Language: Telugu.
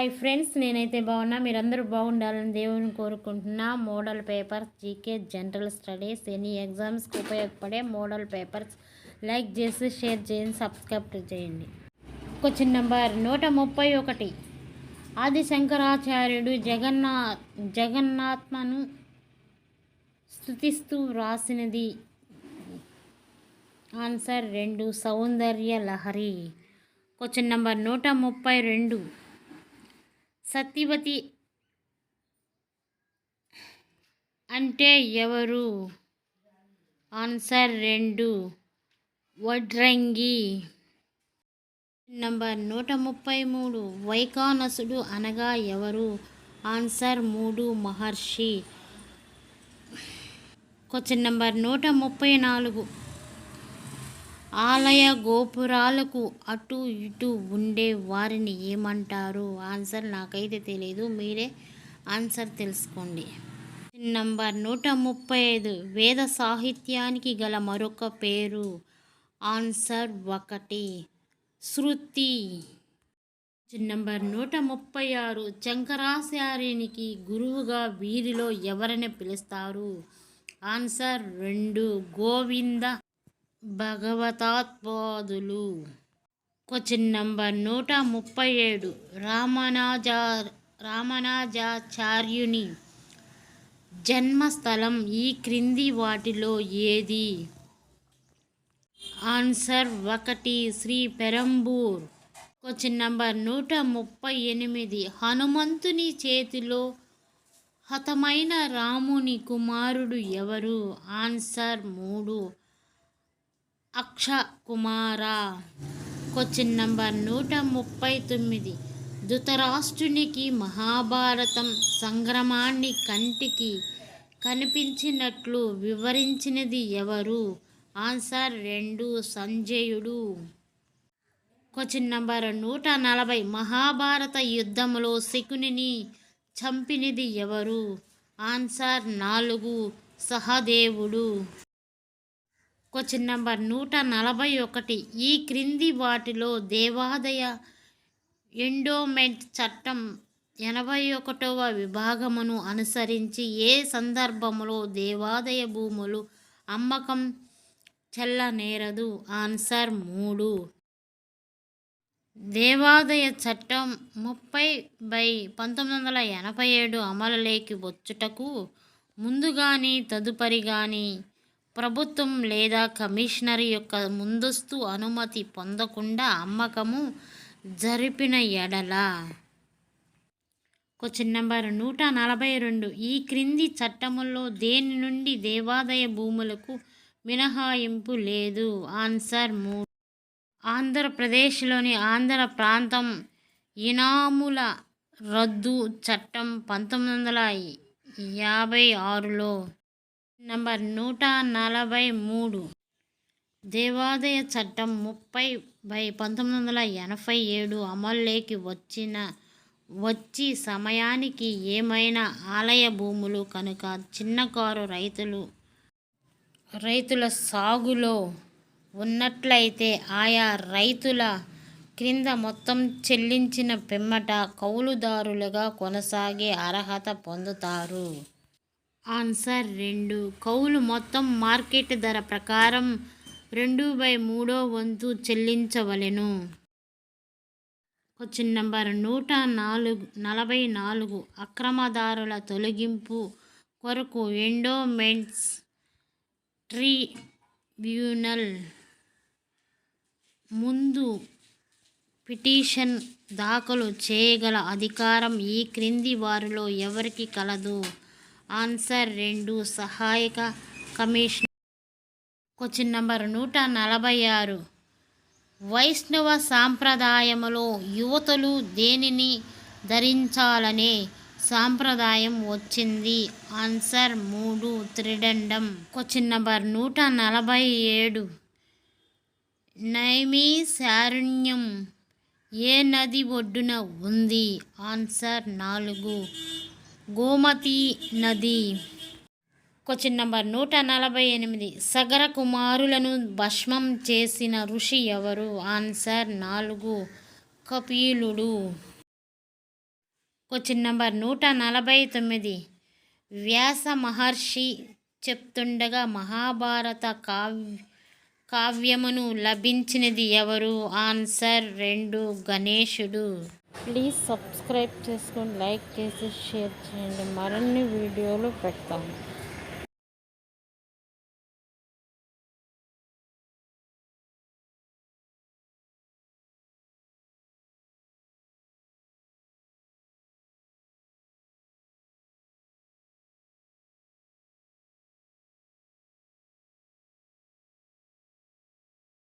హాయ్ ఫ్రెండ్స్, నేనైతే బాగున్నా. మీరందరూ బాగుండాలని దేవుని కోరుకుంటున్నా. Model papers, GK, general studies, any ఎగ్జామ్స్కి ఉపయోగపడే మోడల్ పేపర్స్ లైక్ చేసి షేర్ చేయండి, సబ్స్క్రైబ్ చేయండి. Question number 131. ఆది శంకరాచార్యుడు జగన్నాత్మను స్తుతిస్తూ రాసినది. Answer 2 Soundarya Lahari. Question number 132. Satyavati అంటే ఎవరు? ఆన్సర్ 2 వడ్రంగి. నంబర్ 133. వైఖానసుడు అనగా ఎవరు? ఆన్సర్ 3 మహర్షి. Question number 134. ఆలయ గోపురాలకు అటు ఇటు ఉండే వారిని ఏమంటారు? ఆన్సర్ నాకైతే తెలియదు, మీరే ఆన్సర్ తెలుసుకోండి. నంబర్ 135. వేద సాహిత్యానికి గల మరొక పేరు? ఆన్సర్ 1 శృతి. నంబర్ 136. శంకరాచార్యునికి గురువుగా వీరిలో ఎవరిని పిలుస్తారు? ఆన్సర్ 2 గోవింద భగవతాత్పాదులు. Question number 137. రామానుజాచార్యుని జన్మస్థలం ఈ క్రింది వాటిలో ఏది? Answer 1 Sri Perambur. Question number 138. హనుమంతుని చేతిలో హతమైన రాముని కుమారుడు ఎవరు? ఆన్సర్ 3 అక్షకుమార. Question number 139. ధృతరాష్ట్రునికి మహాభారతం సంగ్రామాన్ని కంటికి కనిపించినట్లు వివరించినది ఎవరు? ఆన్సర్ 2 సంజయుడు. Question number 140. మహాభారత యుద్ధంలో శకునిని చంపినది ఎవరు? ఆన్సర్ 4 సహదేవుడు. Question number 141. ఈ క్రింది వాటిలో దేవాదాయ ఎండోమెంట్ చట్టం 81వ విభాగమును అనుసరించి ఏ సందర్భంలో దేవాదాయ భూములు అమ్మకం చెల్లనేరదు? ఆన్సర్ 3 దేవాదాయ చట్టం 30/1987 అమలులోకి వచ్చుటకు ముందు కానీ తదుపరి కానీ ప్రభుత్వం లేదా కమిషనర్ యొక్క ముందస్తు అనుమతి పొందకుండా అమ్మకము జరిపిన ఎడల. Question number 142. ఈ క్రింది చట్టముల్లో దేని నుండి దేవాదాయ భూములకు మినహాయింపు లేదు? ఆన్సర్ 3 ఆంధ్రప్రదేశ్లోని ఆంధ్ర ప్రాంతం ఇనాముల రద్దు చట్టం 1956లో. నంబర్ 143. దేవాదాయ చట్టం 30/1987 అమల్లోకి వచ్చి సమయానికి ఏమైనా ఆలయ భూములు కనుక చిన్నకారు రైతుల సాగులో ఉన్నట్లయితే ఆయా రైతుల క్రింద మొత్తం చెల్లించిన పిమ్మట కౌలుదారులుగా కొనసాగే అర్హత పొందుతారు. ఆన్సర్ 2 కౌలు మొత్తం మార్కెట్ ధర ప్రకారం 2/3 వంతు చెల్లించవలెను. Question number 144. అక్రమదారుల తొలగింపు కొరకు ఎండోమెంట్స్ ట్రిబ్యునల్ ముందు పిటిషన్ దాఖలు చేయగల అధికారం ఈ క్రింది వారిలో ఎవరికి కలదు? ఆన్సర్ 2 సహాయక కమిషనర్. Question number 146. వైష్ణవ సాంప్రదాయములో యువతులు దేనిని ధరించాలనే సాంప్రదాయం వచ్చింది? ఆన్సర్ 3 త్రిదండం. Question number 147. నైమిషారణ్యం ఏ నది ఒడ్డున ఉంది? ఆన్సర్ 4 గోమతి నది. Question number 148. సగర కుమారులను భస్మం చేసిన ఋషి ఎవరు? ఆన్సర్ 4 కపిలుడు. Question number 149. వ్యాస మహర్షి చెప్తుండగా మహాభారత కావ్యమును లభించినది ఎవరు? ఆన్సర్ 2 గణేశుడు. ప్లీజ్ సబ్స్క్రైబ్ చేసుకొని లైక్ చేసి షేర్ చేయండి. మరిన్ని వీడియోలు పెడతాము.